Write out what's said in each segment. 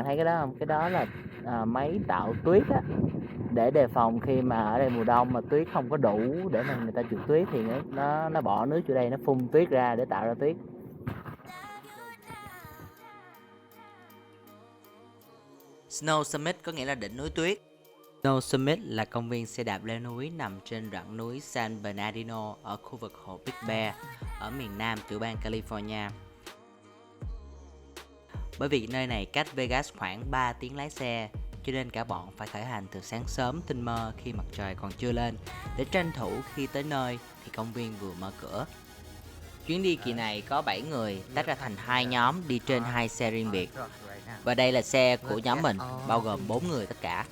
bạn thấy cái đó không? Cái đó là máy tạo tuyết á, để đề phòng khi mà ở đây mùa đông mà tuyết không có đủ để mà người ta trượt tuyết thì nó bỏ nước vô đây, nó phun tuyết ra để tạo ra tuyết. Snow Summit có nghĩa là đỉnh núi tuyết. Snow Summit là công viên xe đạp leo núi nằm trên rặng núi San Bernardino ở khu vực hồ Big Bear ở miền nam tiểu bang California. Bởi vì nơi này cách Vegas khoảng 3 tiếng lái xe, cho nên cả bọn phải khởi hành từ sáng sớm tinh mơ khi mặt trời còn chưa lên để tranh thủ khi tới nơi thì công viên vừa mở cửa. Chuyến đi kỳ này có 7 người tách ra thành 2 nhóm đi trên 2 xe riêng biệt. Và đây là xe của nhóm mình, bao gồm 4 người tất cả.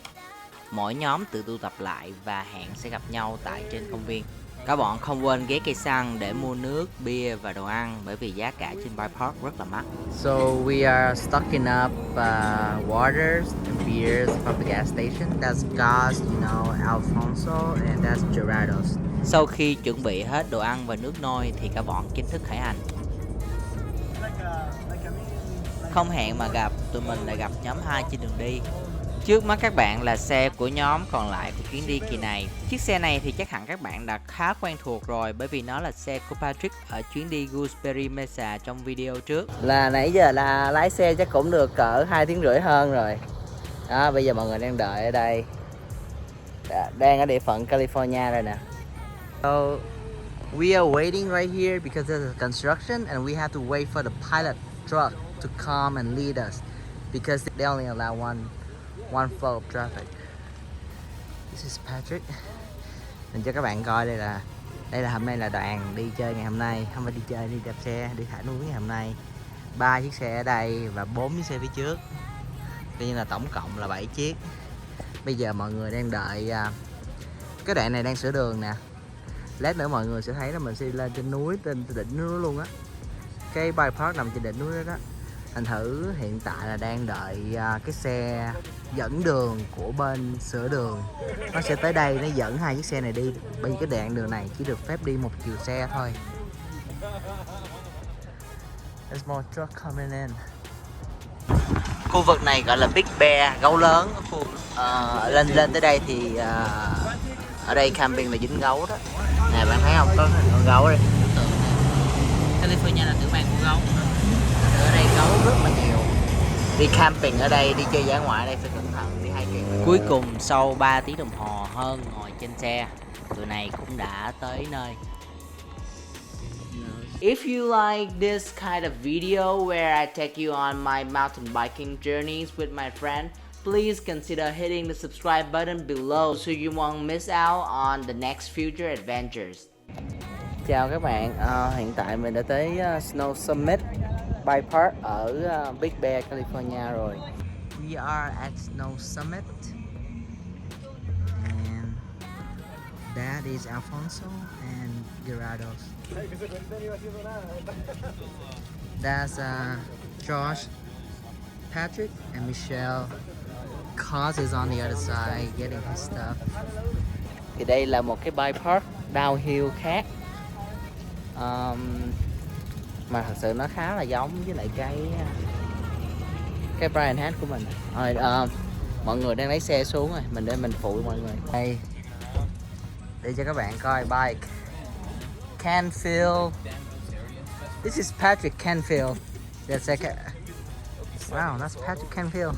Mỗi nhóm tự tụ tập lại và hẹn sẽ gặp nhau tại trên công viên. Các bọn không quên ghé cây xăng để mua nước, bia và đồ ăn bởi vì giá cả trên Bike Park rất là mắc. So we are stocking up waters and beers from the gas station. That's Gus, Alfonso, and that's Gerardo's. Sau khi chuẩn bị hết đồ ăn và nước nôi thì cả bọn chính thức khởi hành. Không hẹn mà gặp, tụi mình lại gặp nhóm 2 trên đường đi. Trước mắt các bạn là xe của nhóm còn lại của chuyến đi kỳ này. Chiếc xe này thì chắc hẳn các bạn đã khá quen thuộc rồi, bởi vì nó là xe của Patrick ở chuyến đi Gooseberry Mesa trong video trước. Là nãy giờ là lái xe chắc cũng được cỡ 2 tiếng rưỡi hơn rồi. Đó, bây giờ mọi người đang đợi ở đây. Đang ở địa phận California rồi nè. So we are waiting right here because there's a construction and we have to wait for the pilot truck to come and lead us because they only allow one flow of traffic. This is Patrick. Mình cho các bạn coi đây là hôm nay là đoàn đi chơi ngày hôm nay, không phải đi chơi, đi đạp xe, đi thả núi ngày hôm nay. 3 chiếc xe ở đây và 4 chiếc xe phía trước. Coi như là tổng cộng là 7 chiếc. Bây giờ mọi người đang đợi cái đoạn này đang sửa đường nè. Lát nữa mọi người sẽ thấy là mình sẽ đi lên trên núi, trên đỉnh núi luôn á. Cái Bike Park nằm trên đỉnh núi đó đó. Thành thử hiện tại là đang đợi cái xe dẫn đường của bên sửa đường. Nó sẽ tới đây, nó dẫn 2 chiếc xe này đi. Bởi vì cái đoạn đường này chỉ được phép đi một chiều xe thôi. There's more truck coming in. Khu vực này gọi là Big Bear, gấu lớn. Lên tới đây thì ở đây camping là dính gấu đó. Nè bạn thấy không, có con gấu đây. California là tiểu bang của gấu. Ở đây gấu rất là nhiều. Đi camping ở đây, đi chơi dã ngoại ở đây phải cẩn thận, đi hiking. Cuối cùng sau 3 tiếng đồng hồ hơn ngồi trên xe, tụi này cũng đã tới nơi. If you like this kind of video where I take you on my mountain biking journeys with my friend, please consider hitting the subscribe button below so you won't miss out on the next future adventures. Chào các bạn, hiện tại mình đã tới Snow Summit Bike Park ở Big Bear, California rồi. We are at Snow Summit and that is Alfonso and Gerardo's. That's Josh, Patrick and Michelle. Cos is on the other side getting his stuff. Thì đây là một cái bike park downhill khác. Mà thật sự nó khá là giống với lại cái Brian Hat của mình. Rồi mọi người đang lấy xe xuống rồi, mình phụ mọi người. Đây để cho các bạn coi bike. Canfield. This is Patrick Canfield. That's like wow, that's Patrick Canfield.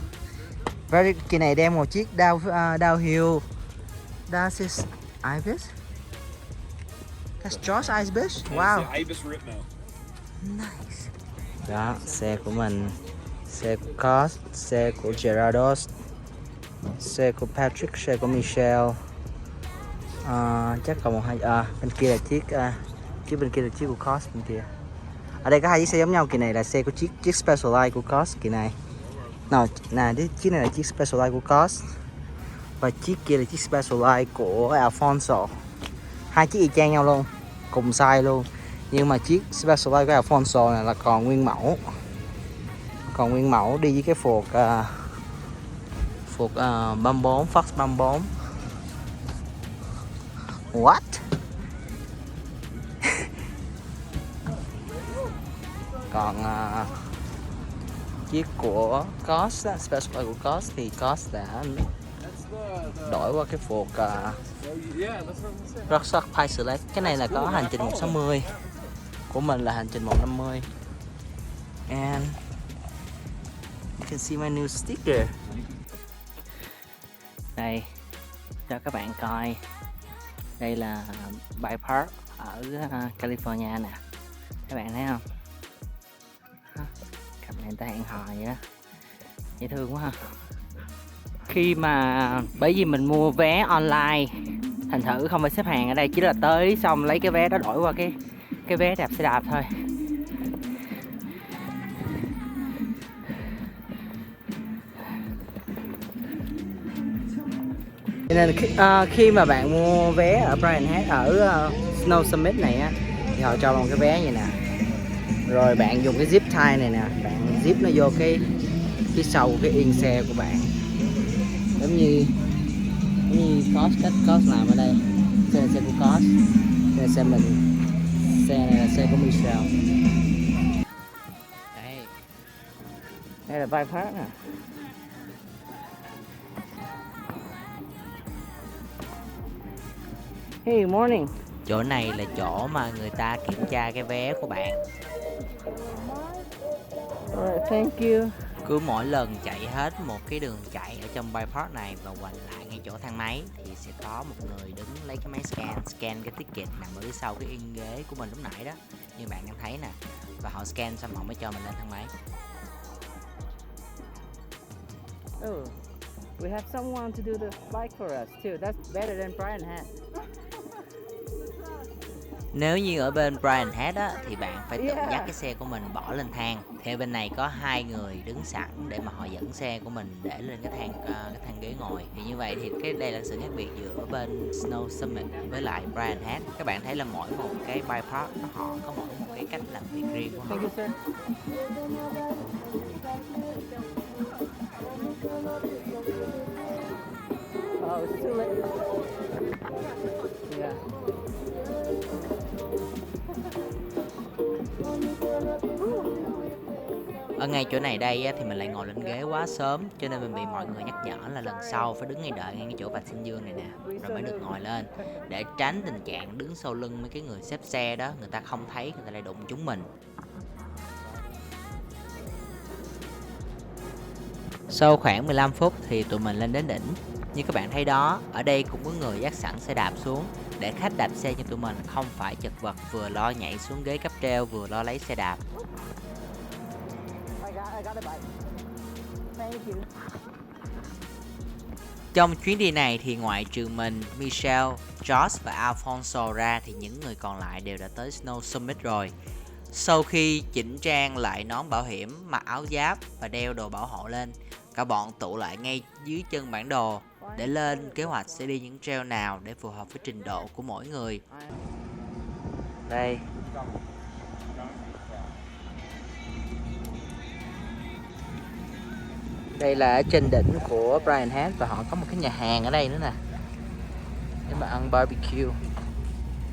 Patrick kỳ này đem một chiếc downhill. That is Ibis. That's Josh Ibis. Wow. Nice. Đó, xe của mình, xe của Cos, xe của Gerardo's, xe của Patrick, xe của Michelle. Chắc còn một hai bên kia là chiếc bên kia là chiếc của Cos bên kia. Ở đây có 2 chiếc xe giống nhau, kỳ này là xe của chiếc Specialized của Cos kỳ này. Chiếc này là chiếc Specialized của Cos và chiếc kia là chiếc Specialized của Alfonso. 2 chiếc y chang nhau luôn, cùng size luôn. Nhưng mà chiếc Specialized của Alfonso này là còn nguyên mẫu, đi với cái phuộc băm 4, Fox băm 4. What? chiếc của Cost á, special flight của Cost thì Cost đã đổi qua cái phuộc Rockstar Pi Select. Cái này là có hành trình 160, của mình là hành trình 150. And you can see my new sticker. Đây, cho các bạn coi. Đây là Bay Park ở California nè. Các bạn thấy không? Cặp này người ta hẹn hò vậy đó. Dễ thương quá ha. Khi mà bởi vì mình mua vé online, thành thử không phải xếp hàng ở đây, chỉ là tới xong lấy cái vé đó đổi qua cái vé đạp xe đạp thôi. Nên khi mà bạn mua vé ở Brian Head ở Snow Summit này á, thì họ cho một cái vé như nè, rồi bạn dùng cái zip tie này nè, bạn zip nó vô cái phía sau cái yên xe của bạn, giống như cách Cost làm ở đây. Xe là xe của Cost, đây là xe mình, xe này là xe của Michelle. Đây là Bay Park nè. Hey, morning. Chỗ này là chỗ mà người ta kiểm tra cái vé của bạn. Alright, thank you. Cứ mỗi lần chạy hết một cái đường chạy ở trong Bay Park này và quay lại ngay chỗ thang máy thì sẽ có một người đứng lấy cái máy scan cái ticket nằm ở phía sau cái yên ghế của mình lúc nãy đó, như bạn đang thấy nè. Và họ scan xong họ mới cho mình lên thang máy. Oh, we have someone to do the flight for us too. That's better than Brian Head. Nếu như ở bên Brian Head á, thì bạn phải tự dắt cái xe của mình bỏ lên thang. Thì bên này có 2 người đứng sẵn để mà họ dẫn xe của mình để lên cái thang ghế ngồi. Thì như vậy thì đây là sự khác biệt giữa bên Snow Summit với lại Brian Head. Các bạn thấy là mỗi một cái Bay Park họ có mỗi một cái cách làm việc riêng của họ. Thank you, sir. Oh, it's too late. Yeah. Ở ngay chỗ này đây á, thì mình lại ngồi lên ghế quá sớm, cho nên mình bị mọi người nhắc nhở là lần sau phải đứng ngay đợi ngay cái chỗ vạch xanh dương này nè, rồi mới được ngồi lên, để tránh tình trạng đứng sau lưng mấy cái người xếp xe đó, người ta không thấy, người ta lại đụng chúng mình. Sau khoảng 15 phút thì tụi mình lên đến đỉnh. Như các bạn thấy đó, ở đây cũng có người dắt sẵn xe đạp xuống để khách đạp xe cho tụi mình không phải chật vật vừa lo nhảy xuống ghế cáp treo vừa lo lấy xe đạp. I got it, bye. Thank you. Trong chuyến đi này thì ngoại trừ mình, Michelle, Josh và Alfonso ra thì những người còn lại đều đã tới Snow Summit rồi. Sau khi chỉnh trang lại nón bảo hiểm, mặc áo giáp và đeo đồ bảo hộ lên, cả bọn tụ lại ngay dưới chân bản đồ để lên kế hoạch sẽ đi những trail nào để phù hợp với trình độ của mỗi người. Đây. Đây là ở trên đỉnh của Brian Head và họ có một cái nhà hàng ở đây nữa nè, để mà ăn barbecue,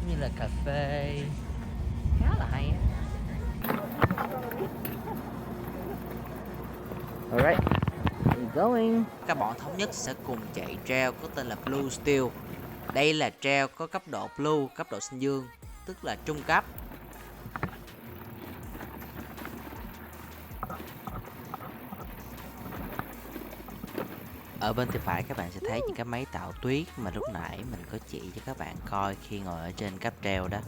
như là cà phê, khá là hay á. Alright, we're going. Các bọn thống nhất sẽ cùng chạy trail có tên là Blue Steel. Đây là trail có cấp độ Blue, cấp độ xanh dương, tức là trung cấp. Ở bên tay phải các bạn sẽ thấy những cái máy tạo tuyết mà lúc nãy mình có chỉ cho các bạn coi khi ngồi ở trên cáp treo đó.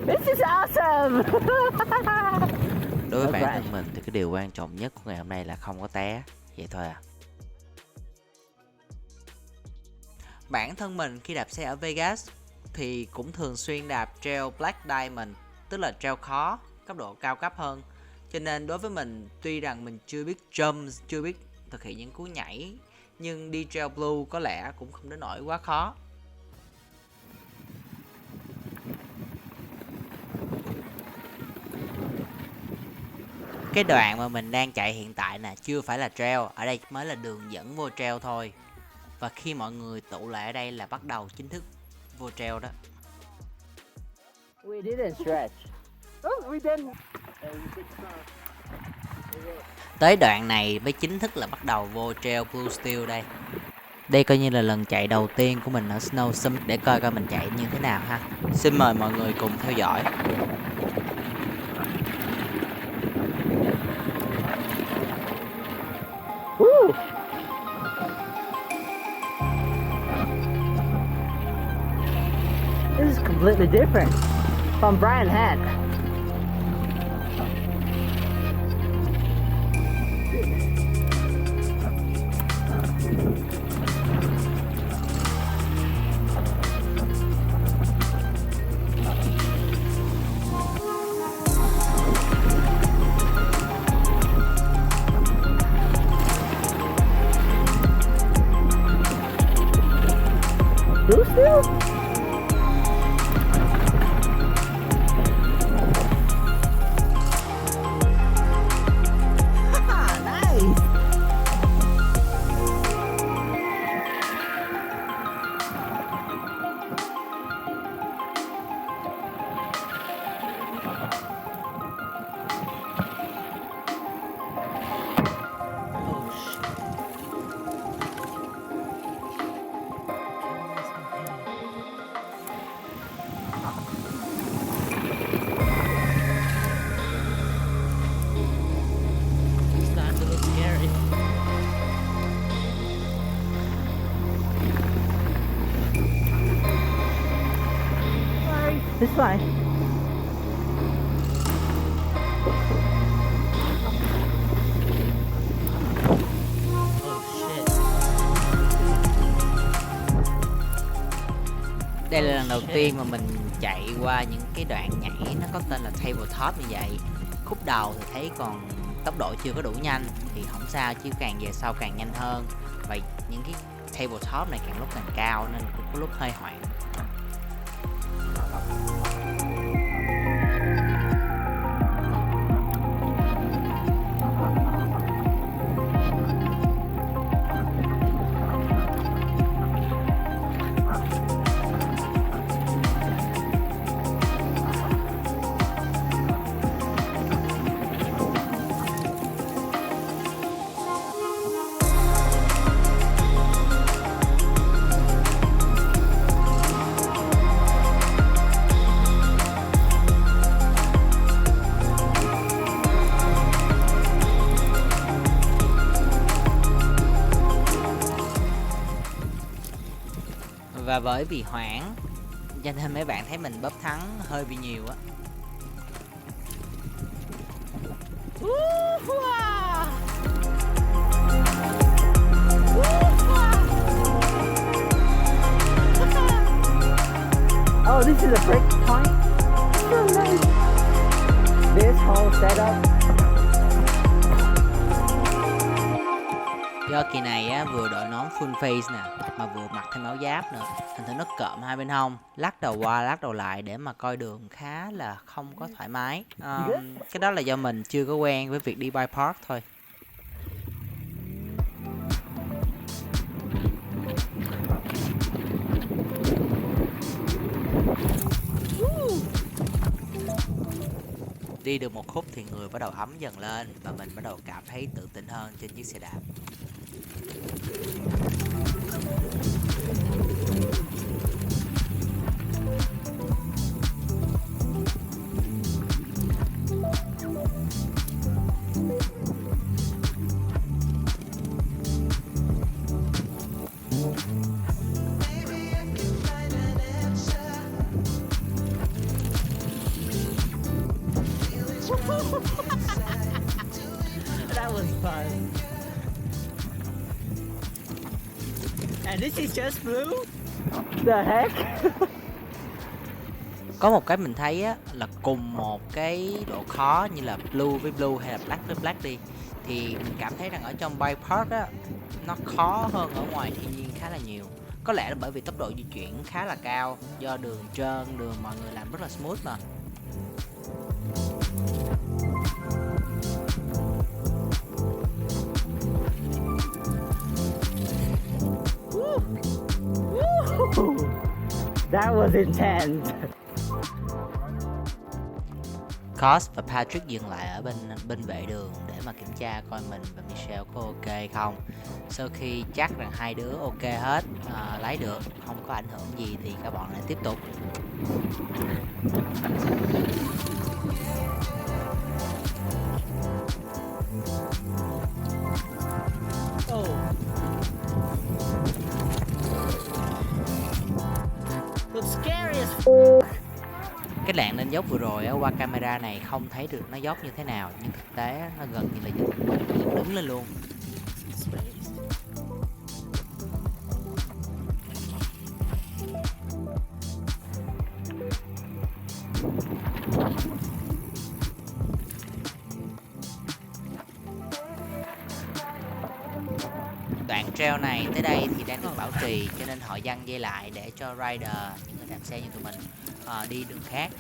This is awesome. Đối với bản thân mình thì cái điều quan trọng nhất của ngày hôm nay là không có té, vậy thôi à. Bản thân mình khi đạp xe ở Vegas thì cũng thường xuyên đạp trail Black Diamond, tức là trail khó, cấp độ cao cấp hơn. Cho nên đối với mình, tuy rằng mình chưa biết jump, chưa biết thực hiện những cú nhảy, nhưng đi trail Blue có lẽ cũng không đến nỗi quá khó. Cái đoạn mà mình đang chạy hiện tại nè chưa phải là trail, ở đây mới là đường dẫn vô trail thôi. Và khi mọi người tụ lại ở đây là bắt đầu chính thức vô trail đó. It didn't stretch. Oh, we didn't. Tới đoạn này mới chính thức là bắt đầu vô trail Blue Steel đây. Đây coi như là lần chạy đầu tiên của mình ở Snow Summit, để coi mình chạy như thế nào ha. Xin mời mọi người cùng theo dõi. Woo! This is completely different from Brian had. Blue Steel? Nice! It's fine. Đây là lần đầu tiên mà mình chạy qua những cái đoạn nhảy nó có tên là tabletop như vậy. Khúc đầu thì thấy còn tốc độ chưa có đủ nhanh thì không sao, chứ càng về sau càng nhanh hơn. Và những cái tabletop này càng lúc càng cao nên cũng có lúc hơi hoảng. Và bởi vì hoảng cho nên mấy bạn thấy mình bóp thắng hơi bị nhiều á. Oh, this is a break point. So nice. This whole setup. Do kỳ này á, vừa đội nón full face nè, mà vừa mặc thêm áo giáp nữa, thành thử nó cộm hai bên hông, lắc đầu qua lắc đầu lại để mà coi đường khá là không có thoải mái. Cái đó là do mình chưa có quen với việc đi bike park thôi. Đi được một khúc thì người bắt đầu ấm dần lên và mình bắt đầu cảm thấy tự tin hơn trên chiếc xe đạp. That was fun. And this is just blue? The heck? Có một cái mình thấy á, là cùng một cái độ khó như là blue với blue hay là black với black đi, thì mình cảm thấy rằng ở trong bike park á, nó khó hơn ở ngoài thiên nhiên khá là nhiều. Có lẽ là bởi vì tốc độ di chuyển khá là cao, do đường trơn, đường mọi người làm rất là smooth mà. That was intense. Scott và Patrick dừng lại ở bên vệ đường để mà kiểm tra coi mình và Michelle có ok không. Sau khi chắc rằng hai đứa ok hết, lái được, không có ảnh hưởng gì thì các bọn lại tiếp tục. Cái đoạn lên dốc vừa rồi qua camera này không thấy được nó dốc như thế nào, nhưng thực tế nó gần như là dựng đứng lên luôn. Đoạn trail này tới đây thì đang được bảo trì, cho nên họ giăng dây lại để cho rider, những người đạp xe như tụi mình, đi đường khác.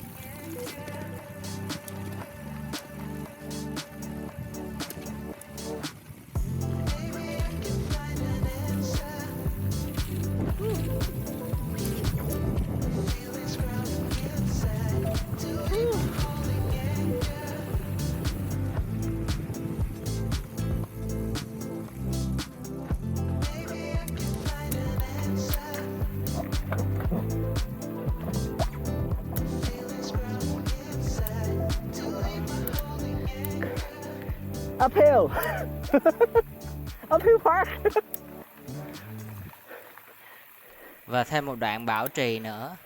Uphill. Uphill Park. Và thêm một đoạn bảo trì nữa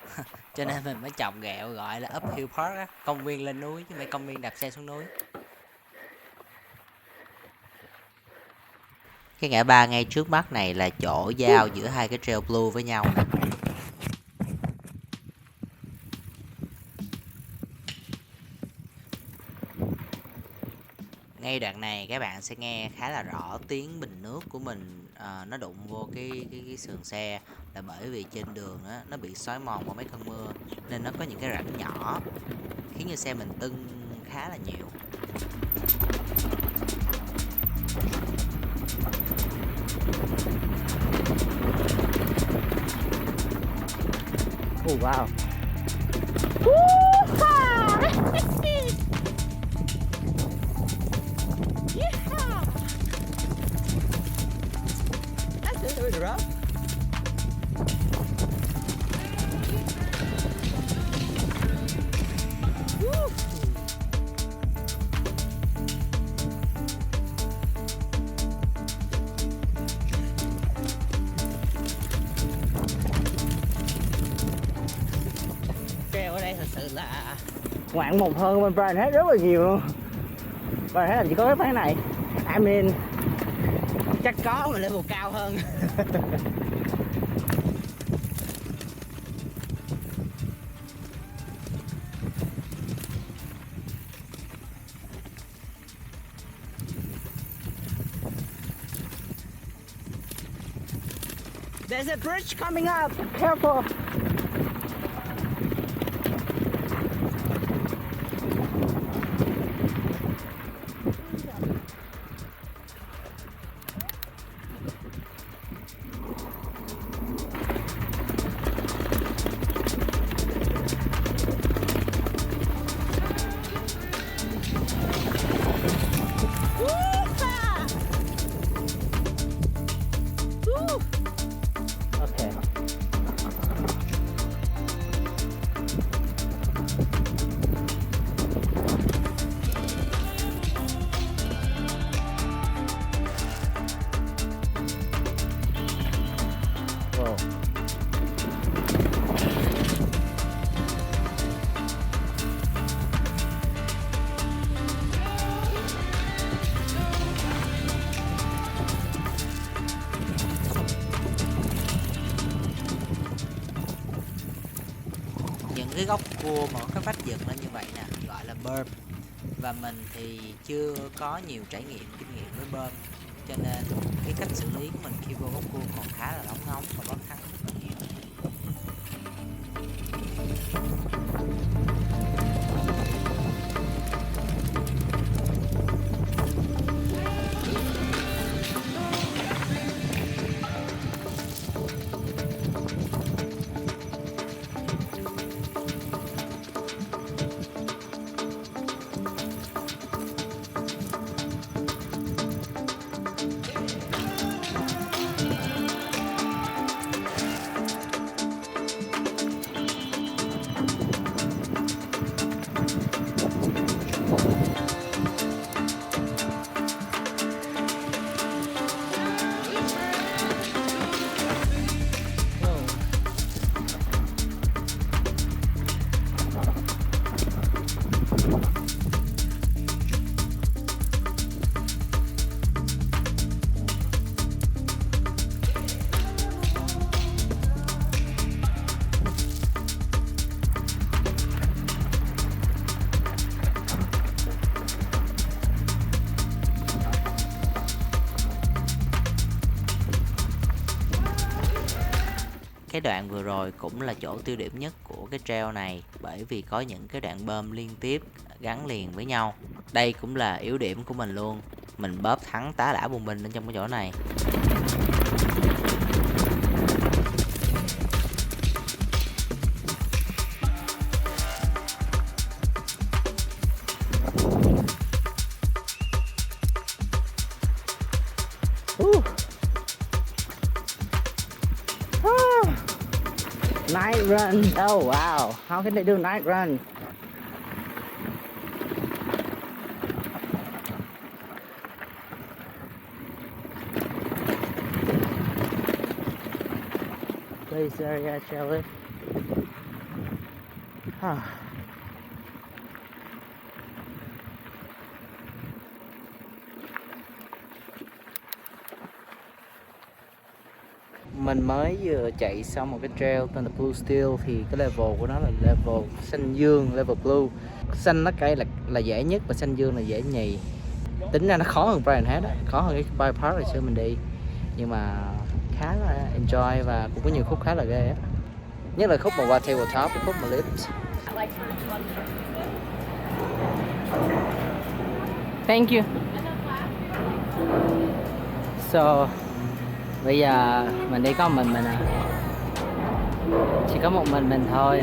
cho nên mình mới chọc ghẹo gọi là Uphill Park á, công viên lên núi chứ không phải công viên đạp xe xuống núi. Cái ngã ba ngay trước mắt này là chỗ giao giữa hai cái trail blue với nhau nè. Ngay đoạn này các bạn sẽ nghe khá là rõ tiếng bình nước của mình nó đụng vô cái sườn xe, là bởi vì trên đường á, nó bị xói mòn qua mấy cơn mưa nên nó có những cái rãnh nhỏ khiến cho xe mình tưng khá là nhiều. Oh wow. Trail ở đây thật sự là Ngoạn mục hơn bên Brian Head rất là nhiều luôn. Brian Head làm chỉ có cái này. I mean, chắc có mà level cao hơn. there's a bridge coming up. Careful. Okay. Whoa. Những cái góc cua mà cái vách dựng lên như vậy nè gọi là berm, và mình thì chưa có nhiều trải nghiệm kinh nghiệm với berm, cho nên cái cách xử lý của mình khi vô góc cua còn khá là lóng ngóng và khó khăn rất là nhiều. Cái đoạn vừa rồi cũng là chỗ tiêu điểm nhất của cái trail này, bởi vì có những cái đoạn bơm liên tiếp gắn liền với nhau. Đây cũng là yếu điểm của mình luôn, mình bóp thắng tá lả bùng binh ở trong cái chỗ này. Night run. Oh wow, how can they do night run? Please area, Shelley. Mình mới vừa chạy xong một cái trail tên là Blue Steel, thì cái level của nó là level xanh dương, level blue. Xanh nó cây là dễ nhất và xanh dương là dễ nhì. Tính ra nó khó hơn Brian Head, khó hơn cái Bike Park hồi xưa mình đi, nhưng mà khá là enjoy và cũng có nhiều khúc khá là ghê á. Nhất là khúc mà qua tabletop, cái khúc mà lift. Thank you. So bây giờ mình đi có một mình à, chỉ có một mình thôi.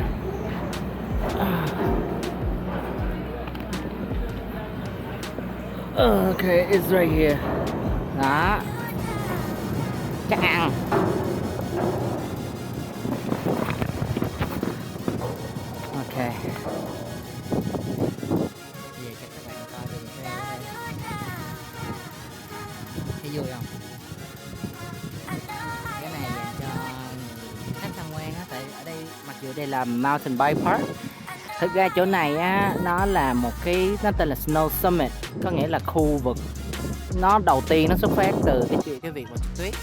Okay, it's right here. Đó, chắc ăn. Ok. Bây giờ chắc các bạn coi đường trail ở đây. Thấy vui không? Cái này dành cho khách tham quan á, tại ở đây mặc dù đây là Mountain Bike Park, thực ra chỗ này á nó là một cái, nó tên là Snow Summit, có nghĩa là khu vực nó đầu tiên nó xuất phát từ cái việc mà trượt tuyết.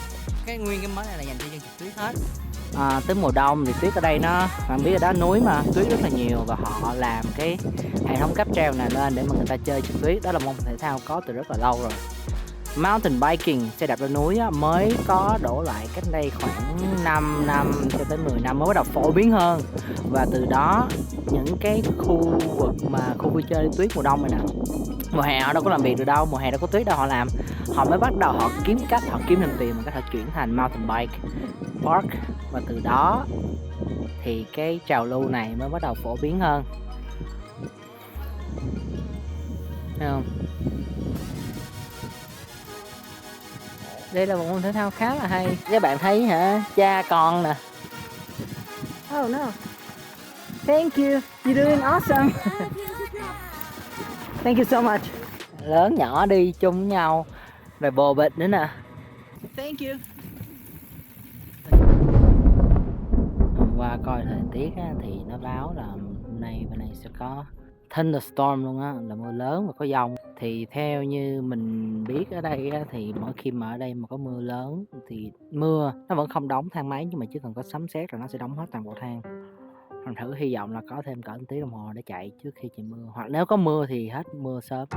Cái nguyên cái món này là dành cho dân trượt tuyết hết. Tới mùa đông thì tuyết ở đây nó, bạn biết ở đó núi mà tuyết rất là nhiều, và họ làm cái hệ thống cáp treo này lên để mà người ta chơi trượt tuyết. Đó là môn thể thao có từ rất là lâu rồi. Mountain biking, xe đạp lên núi á, mới có đổ lại cách đây khoảng 5 năm cho tới 10 năm mới bắt đầu phổ biến hơn. Và từ đó những cái khu vực mà khu vui chơi tuyết mùa đông này nè, mùa hè họ đâu có làm việc được đâu, mùa hè đâu có tuyết đâu, họ mới bắt đầu họ kiếm cách, họ kiếm thêm tiền bằng cách họ chuyển thành mountain bike park. Và từ đó thì cái trào lưu này mới bắt đầu phổ biến hơn. Thấy không? Đây là một môn thể thao khá là hay. Các bạn thấy hả, cha con nè. Oh no. Thank you. You're doing awesome. Thank you so much. Lớn nhỏ đi chung với nhau rồi bồ bịch nữa nè. Thank you. Hôm qua coi thời tiết á, thì nó báo là hôm nay bên này sẽ có thunderstorm luôn á, là mưa lớn và có dông. Thì theo như mình biết ở đây á, thì mỗi khi mà ở đây mà có mưa lớn thì mưa nó vẫn không đóng thang máy, nhưng mà chỉ cần có sấm sét rồi nó sẽ đóng hết toàn bộ thang. Thành thử hy vọng là có thêm cỡ 1 tiếng đồng hồ để chạy trước khi trời mưa, hoặc nếu có mưa thì hết mưa sớm.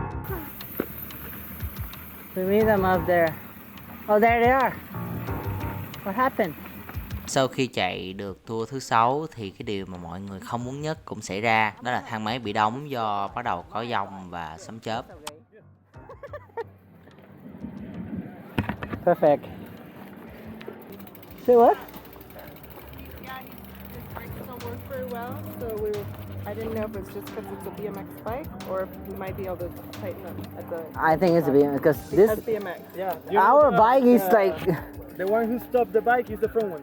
We meet them up there. Oh, there they are. What happened? Sau khi chạy được tour thứ 6 thì cái điều mà mọi người không muốn nhất cũng xảy ra, đó là thang máy bị đóng do bắt đầu có dông và sấm chớp. Perfect. Say what? Very well, so I didn't know if it's just because it's a BMX bike or if you might be able to tighten them at the. I think it's a BMX because this That's BMX. Yeah. our bike is like The one who stopped the bike is the front one.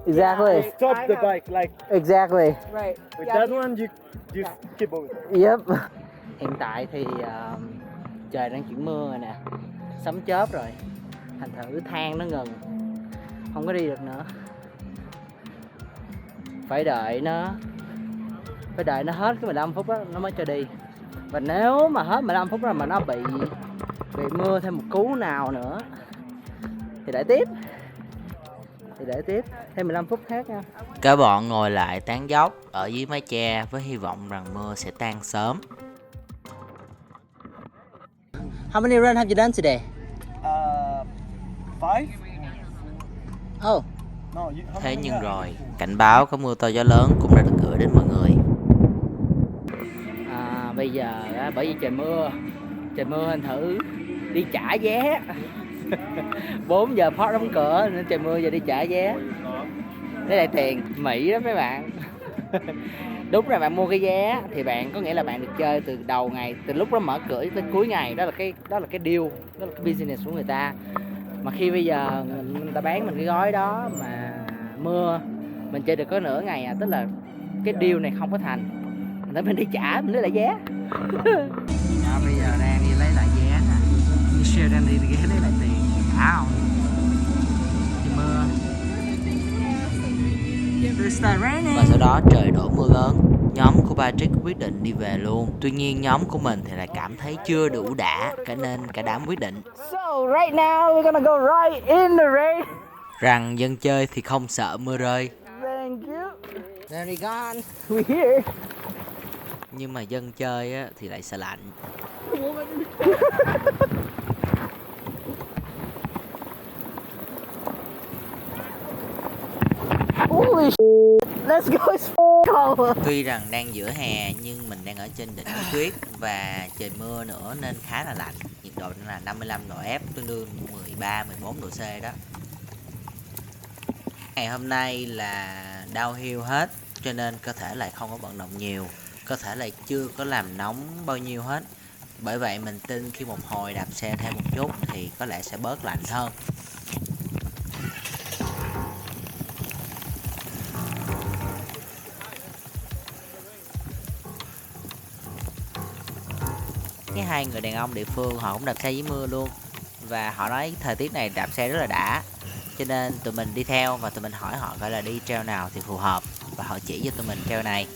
exactly, Stop I the have- bike like Right. with Yeah, that these- one you just keep moving. yep. Hiện tại thì trời đang chuyển mưa rồi nè, sấm chớp rồi, thành thử thang nó ngừng, không có đi được nữa, phải đợi nó hết cái 15 phút đó nó mới cho đi. Và nếu mà hết 15 phút rồi mà nó bị mưa thêm một cú nào nữa thì để tiếp thêm 15 phút khác nha. Cả bọn ngồi lại tán dóc ở dưới mái che với hy vọng rằng mưa sẽ tan sớm. How many runs have you done today? 5. Oh, Thế nhưng rồi, cảnh báo có mưa to gió lớn cũng đã được gửi đến mọi người. Bây giờ á, bởi vì trời mưa anh thử đi trả vé. 4 giờ port đóng cửa nên trời mưa giờ đi trả vé. Lấy lại tiền Mỹ đó mấy bạn. Đúng là bạn mua cái vé thì bạn có nghĩa là bạn được chơi từ đầu ngày, từ lúc nó mở cửa tới cuối ngày. Đó là cái deal, đó là cái business của người ta. Mà khi bây giờ người ta bán mình cái gói đó mà mưa, mình chơi được có nửa ngày tức là cái deal này không có thành. Nên mình đi trả, mình lấy lại vé. Bây giờ đang đi lấy lại vé nè. Michelle đang đi ghé lấy lại tiền. Đã không? Thì mưa. Và sau đó trời đổ mưa lớn. Nhóm của Patrick quyết định đi về luôn. Tuy nhiên nhóm của mình thì lại cảm thấy chưa đủ đã, cho nên cả đám quyết định So right now we're gonna go right in the rain. rằng dân chơi thì không sợ mưa rơi. Thank you. There we gone. We're here. Nhưng mà dân chơi á, thì lại sợ lạnh. Holy shit. Let's go. It's cold. Tuy rằng đang giữa hè nhưng mình đang ở trên đỉnh núi tuyết và trời mưa nữa nên khá là lạnh. Nhiệt độ là 55 độ F, tương đương 13-14 độ C đó. Ngày hôm nay là downhill hết cho nên cơ thể lại không có vận động nhiều. Cơ thể lại chưa có làm nóng bao nhiêu hết. Bởi vậy mình tin khi một hồi đạp xe thêm một chút thì có lẽ sẽ bớt lạnh hơn. Cái hai người đàn ông địa phương họ cũng đạp xe dưới mưa luôn. Và họ nói thời tiết này đạp xe rất là đã. Cho nên tụi mình đi theo và tụi mình hỏi họ gọi là đi trail nào thì phù hợp. Và họ chỉ cho tụi mình trail này.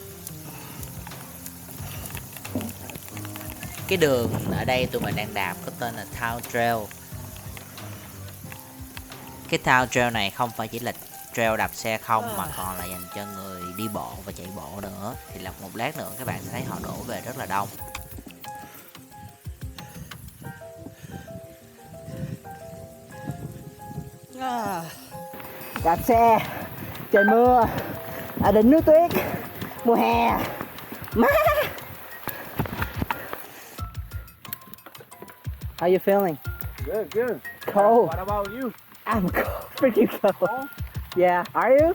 Cái đường ở đây tụi mình đang đạp có tên là Town Trail. Cái Town Trail này không phải chỉ là trail đạp xe không mà còn là dành cho người đi bộ và chạy bộ nữa. Thì là một lát nữa các bạn sẽ thấy họ đổ về rất là đông. Đạp xe, trời mưa, ở đỉnh núi tuyết, mùa hè. Má. How you feeling? Good, good. Cold. What about you? I'm cold, freaking cold. Yeah, are you?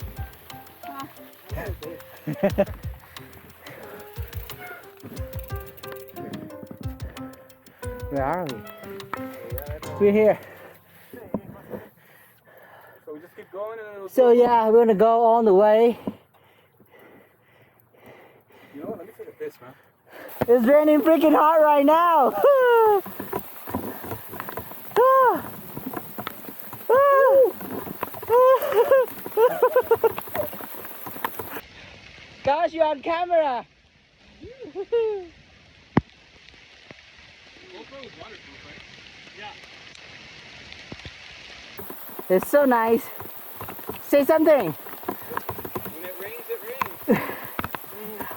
Where are we? We're here. So we just keep going and it'll... So yeah, we're gonna go all the way. You know what? Let me take a piss, man. It's raining freaking hard right now. Gosh, you're on camera. It's so nice. Say something. When it rains, it rains.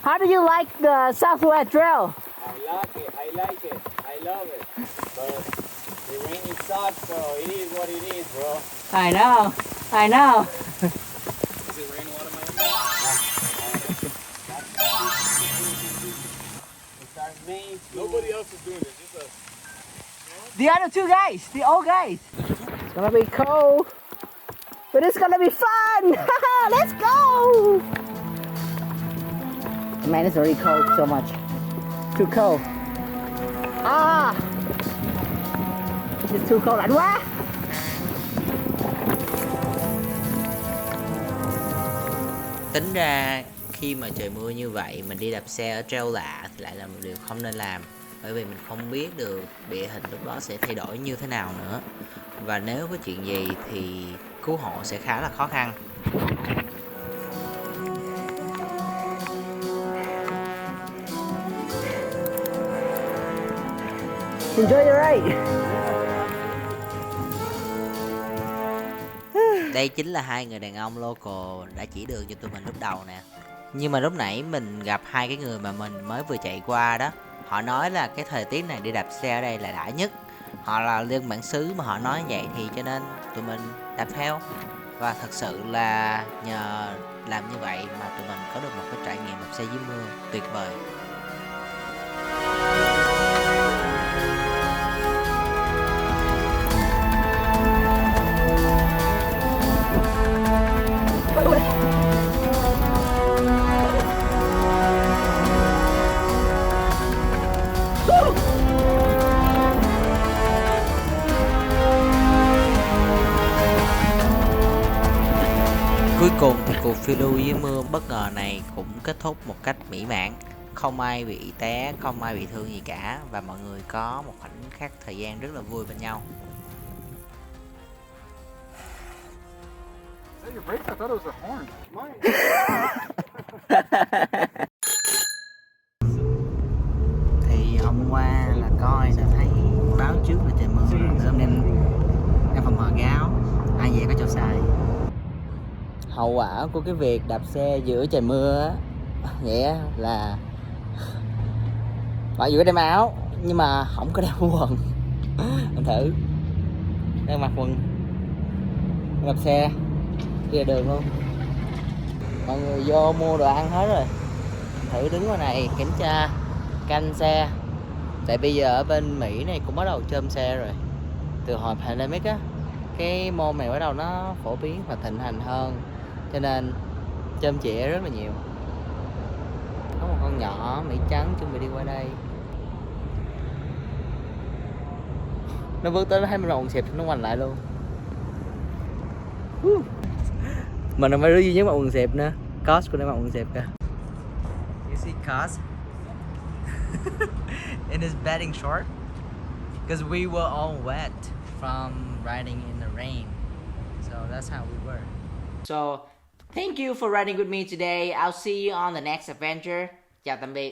How do you like the Southwest Trail? I like it. I love it. But the rain sucks, so it is what it is, bro. I know. Does it rain a lot of my Nobody else is doing this, just us. The other two guys, the old guys. It's gonna be cold, but it's gonna be fun. Let's go. Man, it's already cold so much. Too cold. It's too cold. Lạnh quá. Tính ra khi mà trời mưa như vậy mình đi đạp xe ở trail lạ thì lại là một điều không nên làm. Bởi vì mình không biết được địa hình lúc đó sẽ thay đổi như thế nào nữa. Và nếu có chuyện gì thì cứu hộ sẽ khá là khó khăn. Enjoy your ride. Đây chính là hai người đàn ông local đã chỉ đường cho tụi mình lúc đầu nè. Nhưng mà lúc nãy mình gặp hai cái người mà mình mới vừa chạy qua đó. Họ nói là cái thời tiết này đi đạp xe ở đây là đã nhất. Họ là dân bản xứ mà họ nói vậy thì cho nên tụi mình đạp theo. Và thật sự là nhờ làm như vậy mà tụi mình có được một cái trải nghiệm đạp xe dưới mưa tuyệt vời. Cuối cùng thì cuộc phiêu lưu dưới mưa bất ngờ này cũng kết thúc một cách mỹ mãn. Không ai bị té, không ai bị thương gì cả, và mọi người có một khoảnh khắc thời gian rất là vui bên nhau. Thì hôm qua là coi là thấy báo trước là trời mưa rồi, hôm nay em phòng mở gáo, ai về có chỗ xài. Hậu quả của cái việc đạp xe giữa trời mưa á, nghĩa là mặc dù có đem áo nhưng mà không có đeo quần. Anh thử đang mặc quần đạp xe đi ra đường luôn. Mọi người vô mua đồ ăn hết rồi, thử đứng ngoài này kiểm tra canh xe. Tại bây giờ ở bên Mỹ này cũng bắt đầu chôm xe rồi. Từ hồi pandemic á, cái môn này bắt đầu nó phổ biến và thịnh hành hơn, cho nên chôm chĩa rất là nhiều. Có một con nhỏ Mỹ trắng chuẩn bị đi qua đây, nó bước tới nó thấy mình rộn xịp nó ngoảnh lại luôn. Mình là mấy đứa duy nhất mặc quần xịp nữa. Cos của nó mặc quần xịp kìa. You see Cos in his bathing short, because we were all wet from riding in the rain, so that's how we were. So, thank you for riding with me today. I'll see you on the next adventure. Chào tạm biệt.